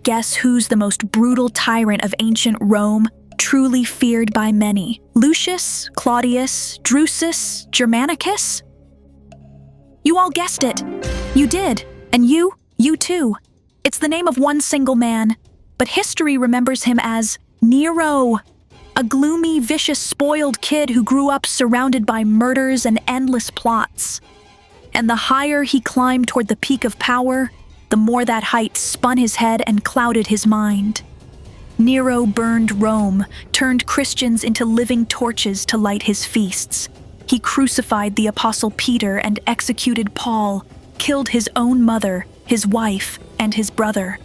guess who's the most brutal tyrant of ancient Rome, truly feared by many? Lucius, Claudius, Drusus, Germanicus? You all guessed it. You did. And you too. It's the name of one single man, but history remembers him as Nero, a gloomy, vicious, spoiled kid who grew up surrounded by murders and endless plots. And the higher he climbed toward the peak of power, the more that height spun his head and clouded his mind. Nero burned Rome, turned Christians into living torches to light his feasts. He crucified the Apostle Peter and executed Paul, killed his own mother, his wife, and his brother.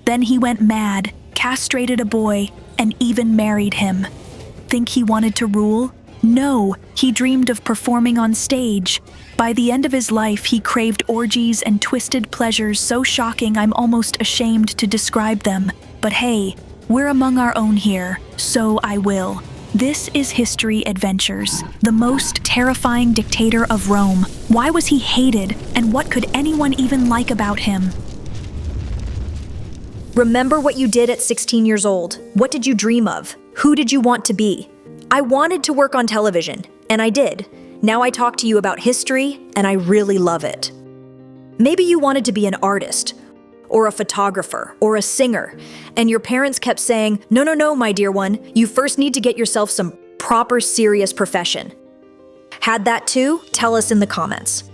Then he went mad, castrated a boy, and even married him. Think he wanted to rule? No, he dreamed of performing on stage. By the end of his life, he craved orgies and twisted pleasures so shocking I'm almost ashamed to describe them. But hey, we're among our own here, so I will. This is History Adventures, the most terrifying dictator of Rome. Why was he hated, and what could anyone even like about him? Remember what you did at 16 years old. What did you dream of? Who did you want to be? I wanted to work on television, and I did. Now I talk to you about history, and I really love it. Maybe you wanted to be an artist, or a photographer, or a singer, and your parents kept saying, no, my dear one, you first need to get yourself some proper serious profession. Had that too? Tell us in the comments.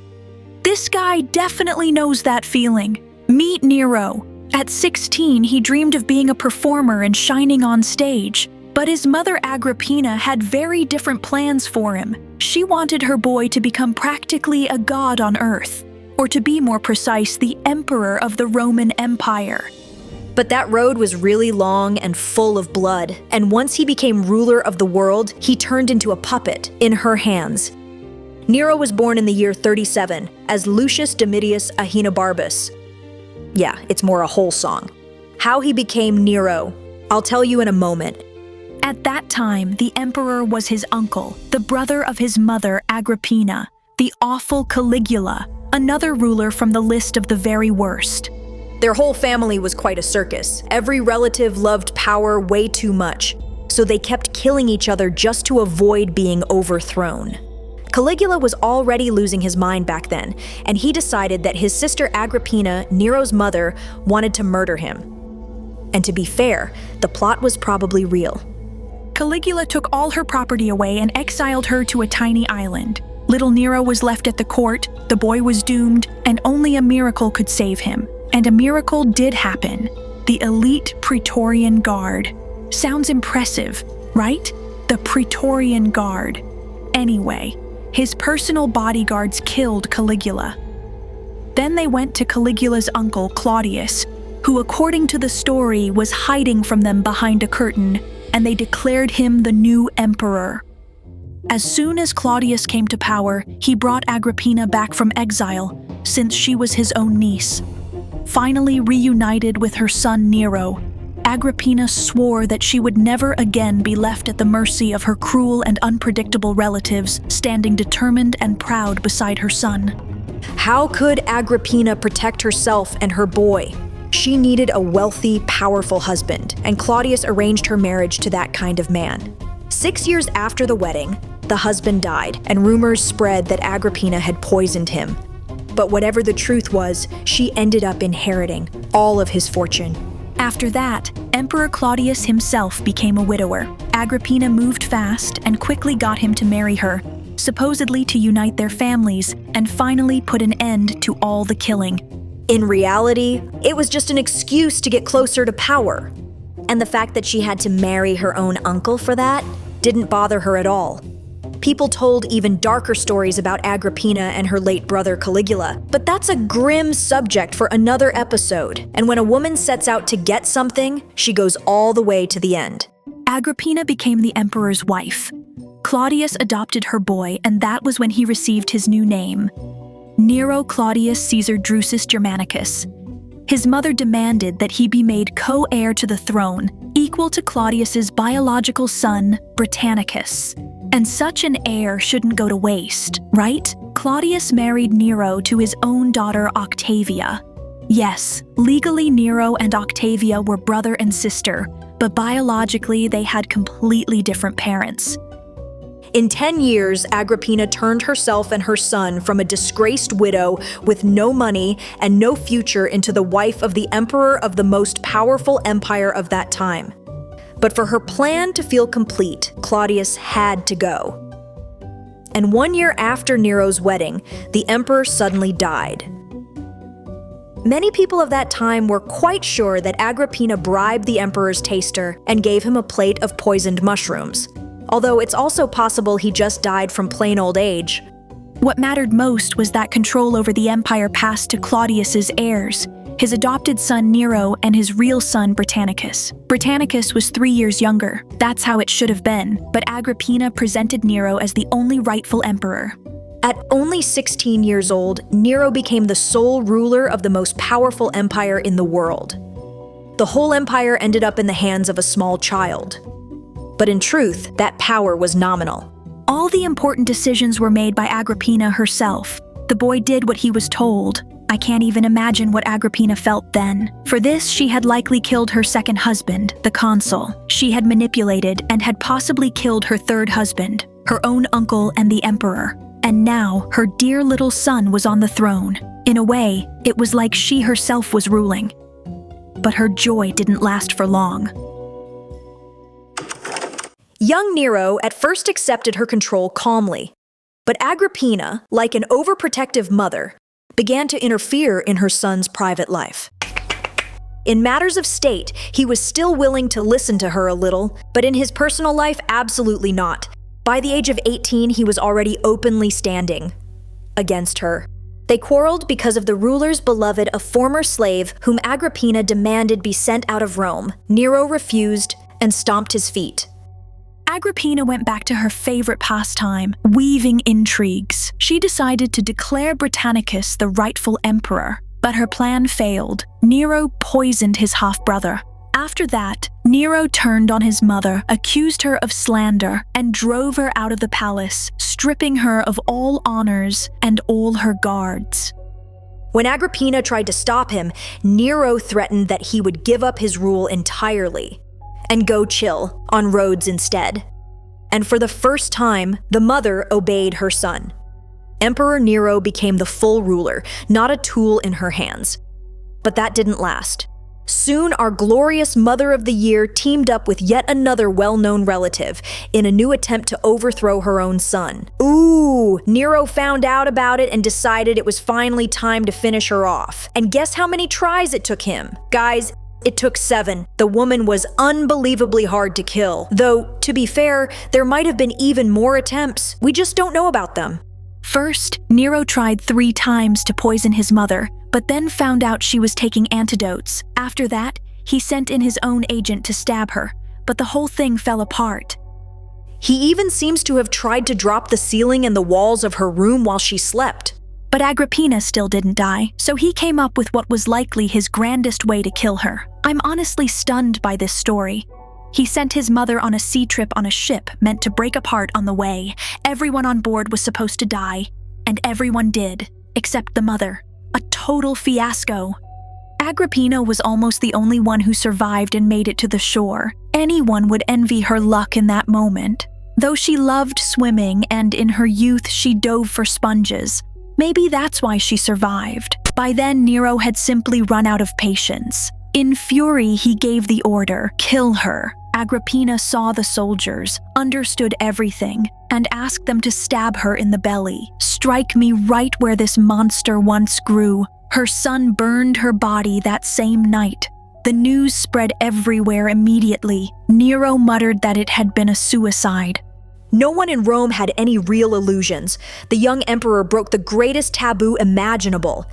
This guy definitely knows that feeling. Meet Nero. At 16, he dreamed of being a performer and shining on stage. But his mother Agrippina had very different plans for him. She wanted her boy to become practically a god on earth, or to be more precise, the emperor of the Roman Empire. But that road was really long and full of blood, and once he became ruler of the world, he turned into a puppet in her hands. Nero was born in the year 37 as Lucius Domitius Ahenobarbus. Yeah, it's more a whole song. How he became Nero, I'll tell you in a moment. At that time, the emperor was his uncle, the brother of his mother Agrippina, the awful Caligula, another ruler from the list of the very worst. Their whole family was quite a circus. Every relative loved power way too much, so they kept killing each other just to avoid being overthrown. Caligula was already losing his mind back then, and he decided that his sister Agrippina, Nero's mother, wanted to murder him. And to be fair, the plot was probably real. Caligula took all her property away and exiled her to a tiny island. Little Nero was left at the court, the boy was doomed, and only a miracle could save him. And a miracle did happen. The elite Praetorian Guard. Sounds impressive, right? The Praetorian Guard. Anyway, his personal bodyguards killed Caligula. Then they went to Caligula's uncle, Claudius, who, according to the story, was hiding from them behind a curtain, and they declared him the new emperor. As soon as Claudius came to power, he brought Agrippina back from exile, since she was his own niece. Finally reunited with her son Nero, Agrippina swore that she would never again be left at the mercy of her cruel and unpredictable relatives, standing determined and proud beside her son. How could Agrippina protect herself and her boy? She needed a wealthy, powerful husband, and Claudius arranged her marriage to that kind of man. 6 years after the wedding, the husband died, and rumors spread that Agrippina had poisoned him. But whatever the truth was, she ended up inheriting all of his fortune. After that, Emperor Claudius himself became a widower. Agrippina moved fast and quickly got him to marry her, supposedly to unite their families and finally put an end to all the killing. In reality, it was just an excuse to get closer to power. And the fact that she had to marry her own uncle for that didn't bother her at all. People told even darker stories about Agrippina and her late brother Caligula, but that's a grim subject for another episode. And when a woman sets out to get something, she goes all the way to the end. Agrippina became the emperor's wife. Claudius adopted her boy, and that was when he received his new name, Nero Claudius Caesar Drusus Germanicus. His mother demanded that he be made co-heir to the throne, equal to Claudius's biological son, Britannicus. And such an heir shouldn't go to waste, right? Claudius married Nero to his own daughter Octavia. Yes, legally Nero and Octavia were brother and sister, but biologically they had completely different parents. In 10 years, Agrippina turned herself and her son from a disgraced widow with no money and no future into the wife of the emperor of the most powerful empire of that time. But for her plan to feel complete, Claudius had to go. And 1 year after Nero's wedding, the emperor suddenly died. Many people of that time were quite sure that Agrippina bribed the emperor's taster and gave him a plate of poisoned mushrooms. Although it's also possible he just died from plain old age. What mattered most was that control over the empire passed to Claudius's heirs, his adopted son Nero and his real son Britannicus. Britannicus was 3 years younger. That's how it should have been, but Agrippina presented Nero as the only rightful emperor. At only 16 years old, Nero became the sole ruler of the most powerful empire in the world. The whole empire ended up in the hands of a small child. But in truth, that power was nominal. All the important decisions were made by Agrippina herself. The boy did what he was told. I can't even imagine what Agrippina felt then. For this, she had likely killed her second husband, the consul. She had manipulated and had possibly killed her third husband, her own uncle and the emperor. And now, her dear little son was on the throne. In a way, it was like she herself was ruling. But her joy didn't last for long. Young Nero at first accepted her control calmly, but Agrippina, like an overprotective mother, began to interfere in her son's private life. In matters of state, he was still willing to listen to her a little, but in his personal life, absolutely not. By the age of 18, he was already openly standing against her. They quarreled because of the ruler's beloved, a former slave whom Agrippina demanded be sent out of Rome. Nero refused and stomped his feet. Agrippina went back to her favorite pastime, weaving intrigues. She decided to declare Britannicus the rightful emperor, but her plan failed. Nero poisoned his half-brother. After that, Nero turned on his mother, accused her of slander, and drove her out of the palace, stripping her of all honors and all her guards. When Agrippina tried to stop him, Nero threatened that he would give up his rule entirely and go chill on Rhodes instead. And for the first time, the mother obeyed her son. Emperor Nero became the full ruler, not a tool in her hands. But that didn't last. Soon, our glorious Mother of the Year teamed up with yet another well-known relative in a new attempt to overthrow her own son. Ooh, Nero found out about it and decided it was finally time to finish her off. And guess how many tries it took him? Guys, it took 7. The woman was unbelievably hard to kill. Though, to be fair, there might have been even more attempts. We just don't know about them. First, Nero tried 3 times to poison his mother, but then found out she was taking antidotes. After that, he sent in his own agent to stab her, but the whole thing fell apart. He even seems to have tried to drop the ceiling and the walls of her room while she slept. But Agrippina still didn't die, so he came up with what was likely his grandest way to kill her. I'm honestly stunned by this story. He sent his mother on a sea trip on a ship meant to break apart on the way. Everyone on board was supposed to die, and everyone did, except the mother. A total fiasco. Agrippina was almost the only one who survived and made it to the shore. Anyone would envy her luck in that moment. Though she loved swimming and in her youth she dove for sponges, maybe that's why she survived. By then, Nero had simply run out of patience. In fury, he gave the order, "Kill her." Agrippina saw the soldiers, understood everything, and asked them to stab her in the belly. "Strike me right where this monster once grew." Her son burned her body that same night. The news spread everywhere immediately. Nero muttered that it had been a suicide. No one in Rome had any real illusions. The young emperor broke the greatest taboo imaginable.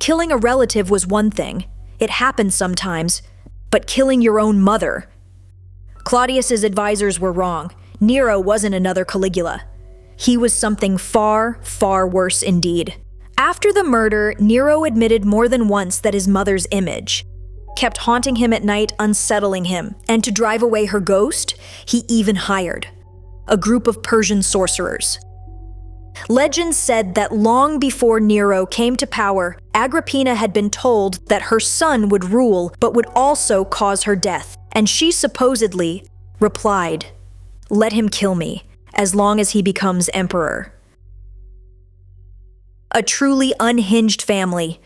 Killing a relative was one thing. It happened sometimes. But killing your own mother? Claudius's advisors were wrong. Nero wasn't another Caligula. He was something far, far worse indeed. After the murder, Nero admitted more than once that his mother's image kept haunting him at night, unsettling him. And to drive away her ghost, he even hired a group of Persian sorcerers. Legends said that long before Nero came to power, Agrippina had been told that her son would rule but would also cause her death, and she supposedly replied, "Let him kill me, as long as he becomes emperor." A truly unhinged family.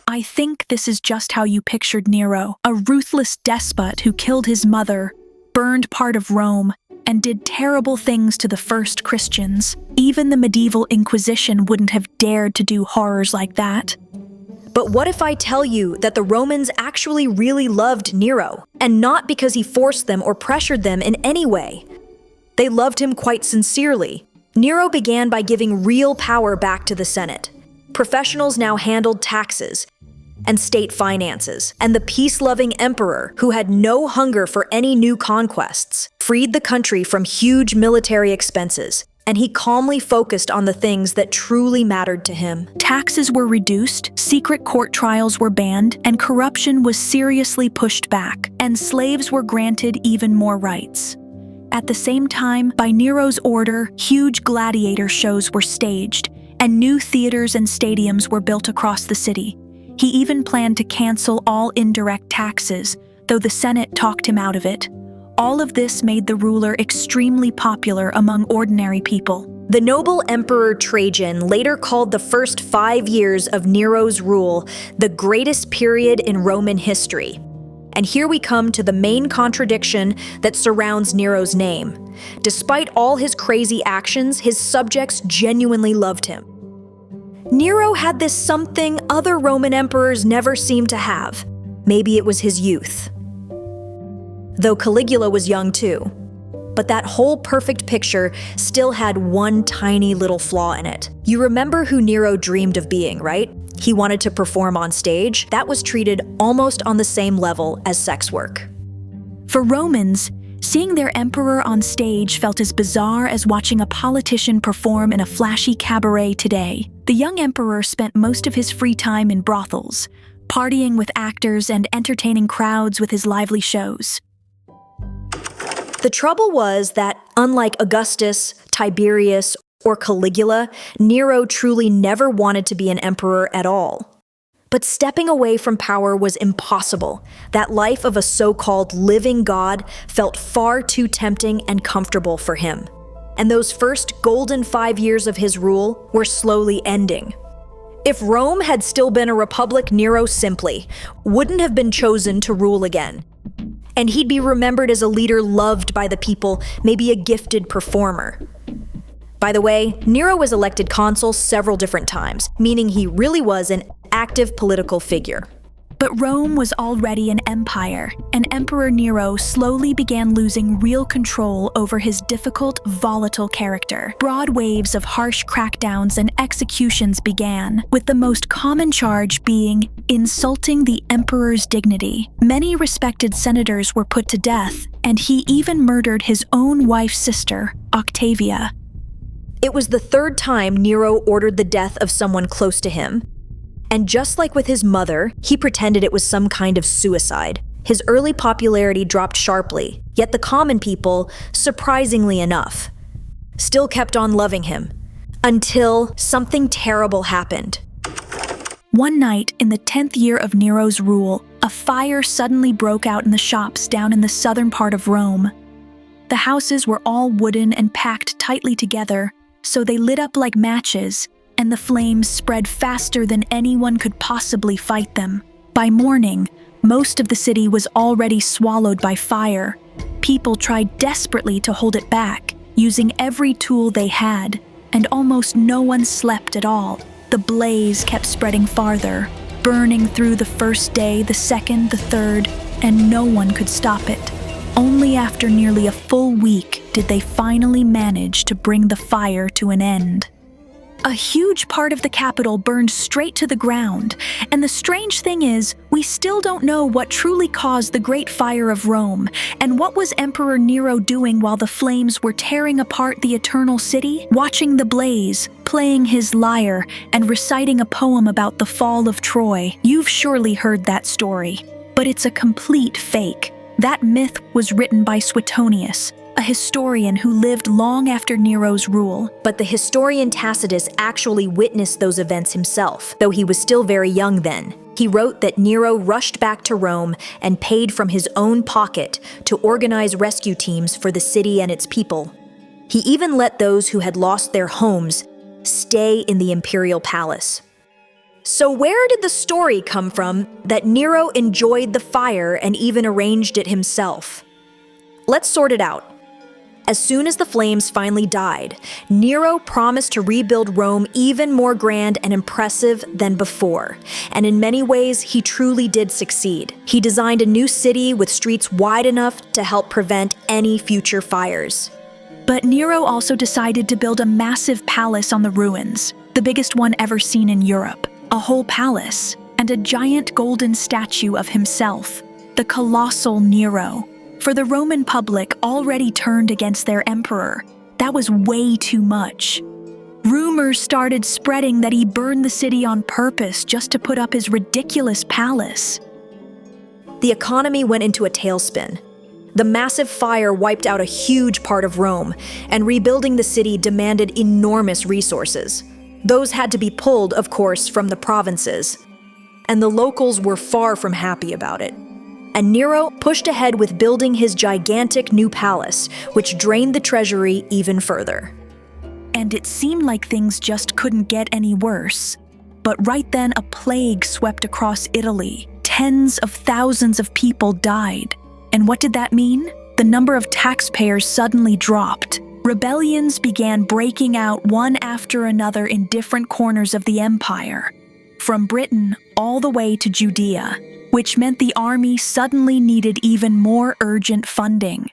I think this is just how you pictured Nero, a ruthless despot who killed his mother, burned part of Rome, and did terrible things to the first Christians. Even the medieval Inquisition wouldn't have dared to do horrors like that. But what if I tell you that the Romans actually really loved Nero, and not because he forced them or pressured them in any way? They loved him quite sincerely. Nero began by giving real power back to the Senate. Professionals now handled taxes and state finances, and the peace-loving emperor, who had no hunger for any new conquests, freed the country from huge military expenses, and he calmly focused on the things that truly mattered to him. Taxes were reduced, secret court trials were banned, and corruption was seriously pushed back, and slaves were granted even more rights. At the same time, by Nero's order, huge gladiator shows were staged, and new theaters and stadiums were built across the city. He even planned to cancel all indirect taxes, though the Senate talked him out of it. All of this made the ruler extremely popular among ordinary people. The noble Emperor Trajan later called the first 5 years of Nero's rule the greatest period in Roman history. And here we come to the main contradiction that surrounds Nero's name. Despite all his crazy actions, his subjects genuinely loved him. Nero had this something other Roman emperors never seemed to have. Maybe it was his youth. Though Caligula was young too. But that whole perfect picture still had one tiny little flaw in it. You remember who Nero dreamed of being, right? He wanted to perform on stage. That was treated almost on the same level as sex work. For Romans, seeing their emperor on stage felt as bizarre as watching a politician perform in a flashy cabaret today. The young emperor spent most of his free time in brothels, partying with actors and entertaining crowds with his lively shows. The trouble was that, unlike Augustus, Tiberius, or Caligula, Nero truly never wanted to be an emperor at all. But stepping away from power was impossible. That life of a so-called living god felt far too tempting and comfortable for him. And those first golden 5 years of his rule were slowly ending. If Rome had still been a republic, Nero simply wouldn't have been chosen to rule again. And he'd be remembered as a leader loved by the people, maybe a gifted performer. By the way, Nero was elected consul several different times, meaning he really was an active political figure. But Rome was already an empire, and Emperor Nero slowly began losing real control over his difficult, volatile character. Broad waves of harsh crackdowns and executions began, with the most common charge being insulting the emperor's dignity. Many respected senators were put to death, and he even murdered his own wife's sister, Octavia. It was the third time Nero ordered the death of someone close to him. And just like with his mother, he pretended it was some kind of suicide. His early popularity dropped sharply, yet the common people, surprisingly enough, still kept on loving him. Until something terrible happened. One night, in the 10th year of Nero's rule, a fire suddenly broke out in the shops down in the southern part of Rome. The houses were all wooden and packed tightly together, so they lit up like matches, and the flames spread faster than anyone could possibly fight them. By morning, most of the city was already swallowed by fire. People tried desperately to hold it back, using every tool they had, and almost no one slept at all. The blaze kept spreading farther, burning through the first day, the second, the third, and no one could stop it. Only after nearly a full week did they finally manage to bring the fire to an end. A huge part of the capital burned straight to the ground, and the strange thing is, we still don't know what truly caused the Great Fire of Rome, and what was Emperor Nero doing while the flames were tearing apart the eternal city? Watching the blaze, playing his lyre, and reciting a poem about the fall of Troy. You've surely heard that story, but it's a complete fake. That myth was written by Suetonius, a historian who lived long after Nero's rule. But the historian Tacitus actually witnessed those events himself, though he was still very young then. He wrote that Nero rushed back to Rome and paid from his own pocket to organize rescue teams for the city and its people. He even let those who had lost their homes stay in the imperial palace. So where did the story come from that Nero enjoyed the fire and even arranged it himself? Let's sort it out. As soon as the flames finally died, Nero promised to rebuild Rome even more grand and impressive than before. And in many ways, he truly did succeed. He designed a new city with streets wide enough to help prevent any future fires. But Nero also decided to build a massive palace on the ruins, the biggest one ever seen in Europe. A whole palace, and a giant golden statue of himself, the colossal Nero. For the Roman public already turned against their emperor, that was way too much. Rumors started spreading that he burned the city on purpose just to put up his ridiculous palace. The economy went into a tailspin. The massive fire wiped out a huge part of Rome, and rebuilding the city demanded enormous resources. Those had to be pulled, of course, from the provinces. And the locals were far from happy about it. And Nero pushed ahead with building his gigantic new palace, which drained the treasury even further. And it seemed like things just couldn't get any worse. But right then, a plague swept across Italy. Tens of thousands of people died. And what did that mean? The number of taxpayers suddenly dropped. Rebellions began breaking out one after another in different corners of the empire, from Britain all the way to Judea, which meant the army suddenly needed even more urgent funding.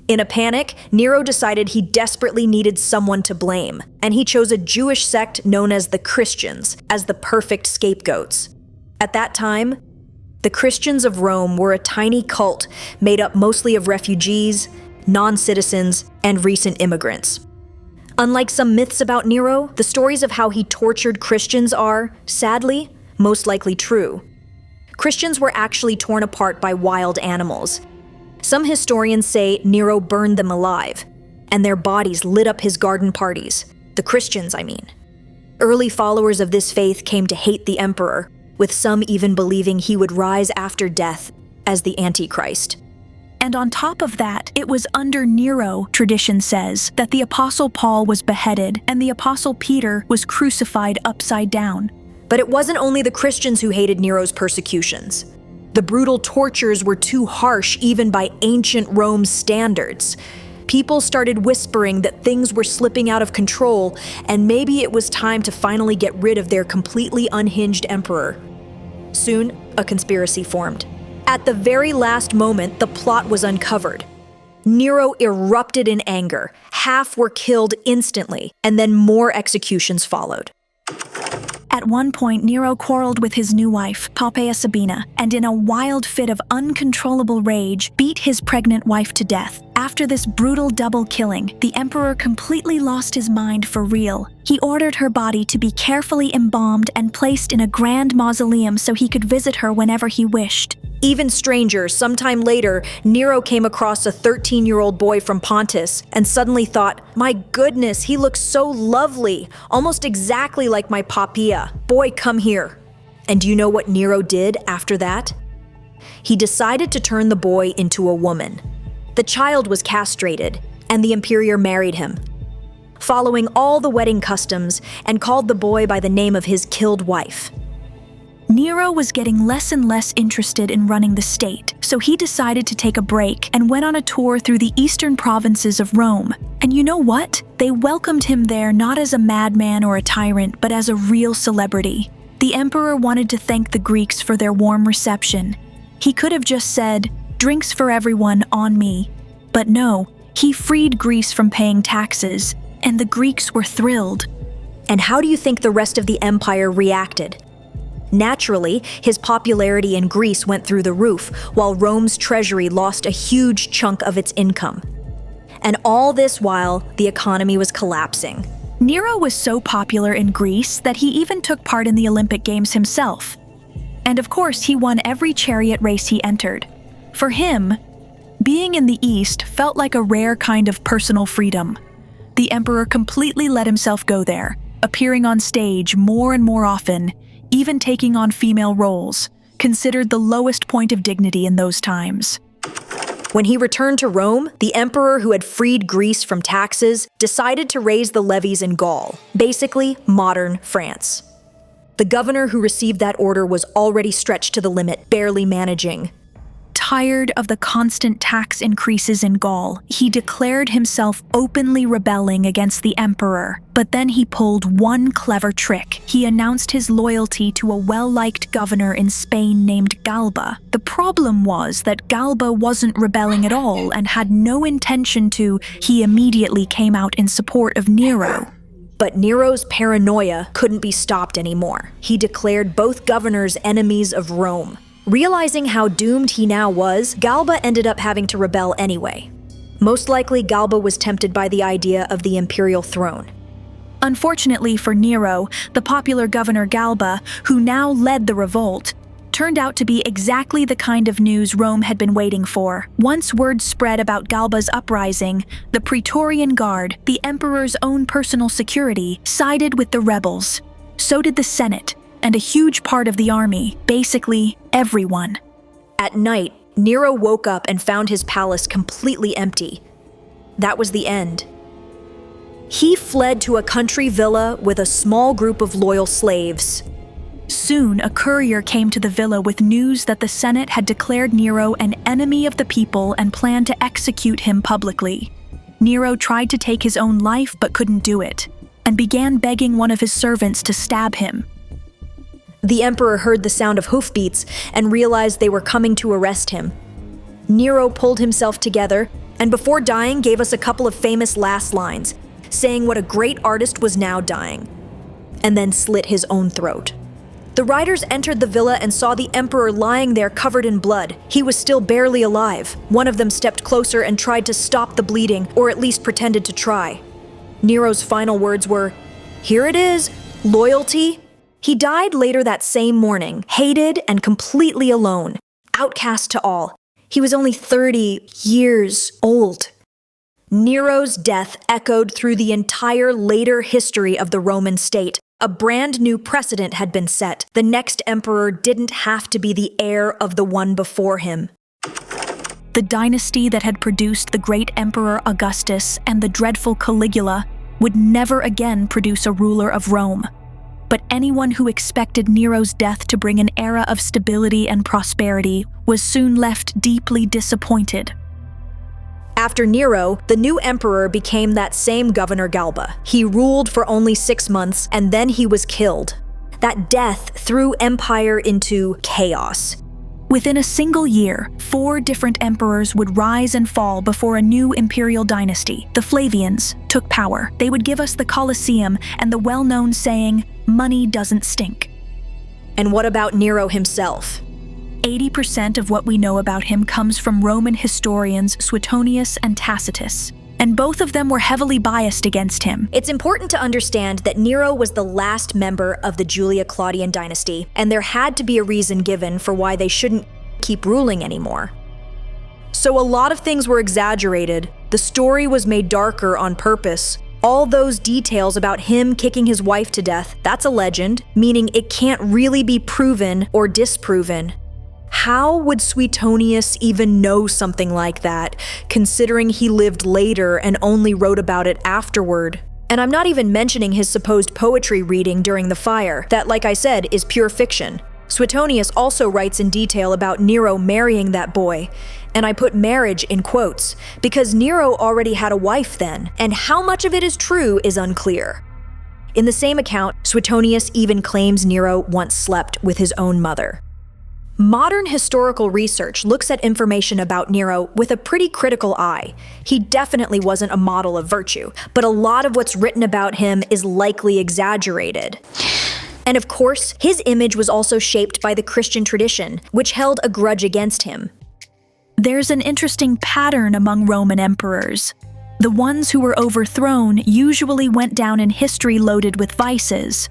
In a panic, Nero decided he desperately needed someone to blame, and he chose a Jewish sect known as the Christians as the perfect scapegoats. At that time, the Christians of Rome were a tiny cult made up mostly of refugees, non-citizens, and recent immigrants. Unlike some myths about Nero, the stories of how he tortured Christians are, sadly, most likely true. Christians were actually torn apart by wild animals. Some historians say Nero burned them alive, and their bodies lit up his garden parties. The Christians, I mean. Early followers of this faith came to hate the emperor, with some even believing he would rise after death as the Antichrist. And on top of that, it was under Nero, tradition says, that the Apostle Paul was beheaded and the Apostle Peter was crucified upside down. But it wasn't only the Christians who hated Nero's persecutions. The brutal tortures were too harsh even by ancient Rome's standards. People started whispering that things were slipping out of control, and maybe it was time to finally get rid of their completely unhinged emperor. Soon, a conspiracy formed. At the very last moment, the plot was uncovered. Nero erupted in anger. Half were killed instantly, and then more executions followed. At one point, Nero quarreled with his new wife, Poppaea Sabina, and in a wild fit of uncontrollable rage, beat his pregnant wife to death. After this brutal double killing, the emperor completely lost his mind for real. He ordered her body to be carefully embalmed and placed in a grand mausoleum so he could visit her whenever he wished. Even stranger, sometime later, Nero came across a 13-year-old boy from Pontus and suddenly thought, my goodness, he looks so lovely, almost exactly like my Poppaea. Boy, come here. And do you know what Nero did after that? He decided to turn the boy into a woman. The child was castrated, and the imperator married him, following all the wedding customs, and called the boy by the name of his killed wife. Nero was getting less and less interested in running the state, so he decided to take a break and went on a tour through the eastern provinces of Rome. And you know what? They welcomed him there not as a madman or a tyrant, but as a real celebrity. The emperor wanted to thank the Greeks for their warm reception. He could have just said, "Drinks for everyone, on me." But no, he freed Greece from paying taxes, and the Greeks were thrilled. And how do you think the rest of the empire reacted? Naturally, his popularity in Greece went through the roof, while Rome's treasury lost a huge chunk of its income. And all this while, the economy was collapsing. Nero was so popular in Greece that he even took part in the Olympic Games himself. And of course, he won every chariot race he entered. For him, Being in the East felt like a rare kind of personal freedom. The emperor completely let himself go there, appearing on stage more and more often, even taking on female roles, considered the lowest point of dignity in those times. When he returned to Rome, the emperor who had freed Greece from taxes decided to raise the levies in Gaul, basically modern France. The governor who received that order was already stretched to the limit, barely managing. Tired of the constant tax increases in Gaul, he declared himself openly rebelling against the emperor. But then he pulled one clever trick. He announced his loyalty to a well-liked governor in Spain named Galba. The problem was that Galba wasn't rebelling at all and had no intention to. He immediately came out in support of Nero. But Nero's paranoia couldn't be stopped anymore. He declared both governors enemies of Rome. Realizing how doomed he now was, Galba ended up having to rebel anyway. Most likely, Galba was tempted by the idea of the imperial throne. Unfortunately for Nero, the popular governor Galba, who now led the revolt, turned out to be exactly the kind of news Rome had been waiting for. Once word spread about Galba's uprising, the Praetorian Guard, the emperor's own personal security, sided with the rebels. So did the Senate, and a huge part of the army, basically everyone. At night, Nero woke up and found his palace completely empty. That was the end. He fled to a country villa with a small group of loyal slaves. Soon, a courier came to the villa with news that the Senate had declared Nero an enemy of the people and planned to execute him publicly. Nero tried to take his own life but couldn't do it, and began begging one of his servants to stab him. The emperor heard the sound of hoofbeats and realized they were coming to arrest him. Nero pulled himself together and before dying gave us a couple of famous last lines, saying what a great artist was now dying, and then slit his own throat. The riders entered the villa and saw the emperor lying there covered in blood. He was still barely alive. One of them stepped closer and tried to stop the bleeding, or at least pretended to try. Nero's final words were, "Here it is, loyalty." He died later that same morning, hated and completely alone, outcast to all. He was only 30 years old. Nero's death echoed through the entire later history of the Roman state. A brand new precedent had been set. The next emperor didn't have to be the heir of the one before him. The dynasty that had produced the great Emperor Augustus and the dreadful Caligula would never again produce a ruler of Rome. But anyone who expected Nero's death to bring an era of stability and prosperity was soon left deeply disappointed. After Nero, the new emperor became that same governor Galba. He ruled for only 6 months, and then he was killed. That death threw empire into chaos. Within a single year, 4 different emperors would rise and fall before a new imperial dynasty. The Flavians took power. They would give us the Colosseum and the well-known saying, "Money doesn't stink." And what about Nero himself? 80% of what we know about him comes from Roman historians Suetonius and Tacitus, and both of them were heavily biased against him. It's important to understand that Nero was the last member of the Julia-Claudian dynasty, and there had to be a reason given for why they shouldn't keep ruling anymore. So a lot of things were exaggerated. The story was made darker on purpose. All those details about him kicking his wife to death, that's a legend, meaning it can't really be proven or disproven. How would Suetonius even know something like that, considering he lived later and only wrote about it afterward? And I'm not even mentioning his supposed poetry reading during the fire, that, like I said, is pure fiction. Suetonius also writes in detail about Nero marrying that boy, and I put marriage in quotes, because Nero already had a wife then, and how much of it is true is unclear. In the same account, Suetonius even claims Nero once slept with his own mother. Modern historical research looks at information about Nero with a pretty critical eye. He definitely wasn't a model of virtue, but a lot of what's written about him is likely exaggerated. And of course, his image was also shaped by the Christian tradition, which held a grudge against him. There's an interesting pattern among Roman emperors. The ones who were overthrown usually went down in history loaded with vices.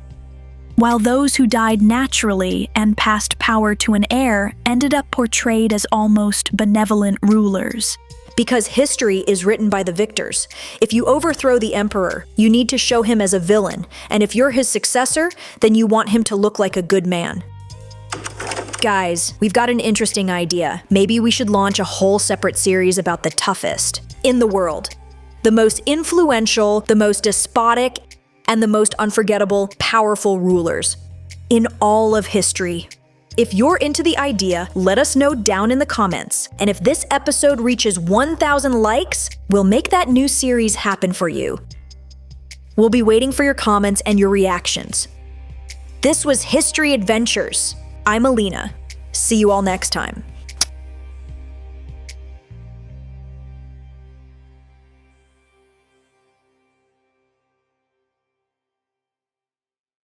while those who died naturally and passed power to an heir ended up portrayed as almost benevolent rulers. Because history is written by the victors. If you overthrow the emperor, you need to show him as a villain, and if you're his successor, then you want him to look like a good man. Guys, we've got an interesting idea. Maybe we should launch a whole separate series about the toughest in the world. The most influential, the most despotic, and the most unforgettable, powerful rulers in all of history. If you're into the idea, let us know down in the comments. And if this episode reaches 1,000 likes, we'll make that new series happen for you. We'll be waiting for your comments and your reactions. This was History Adventures. I'm Alina. See you all next time.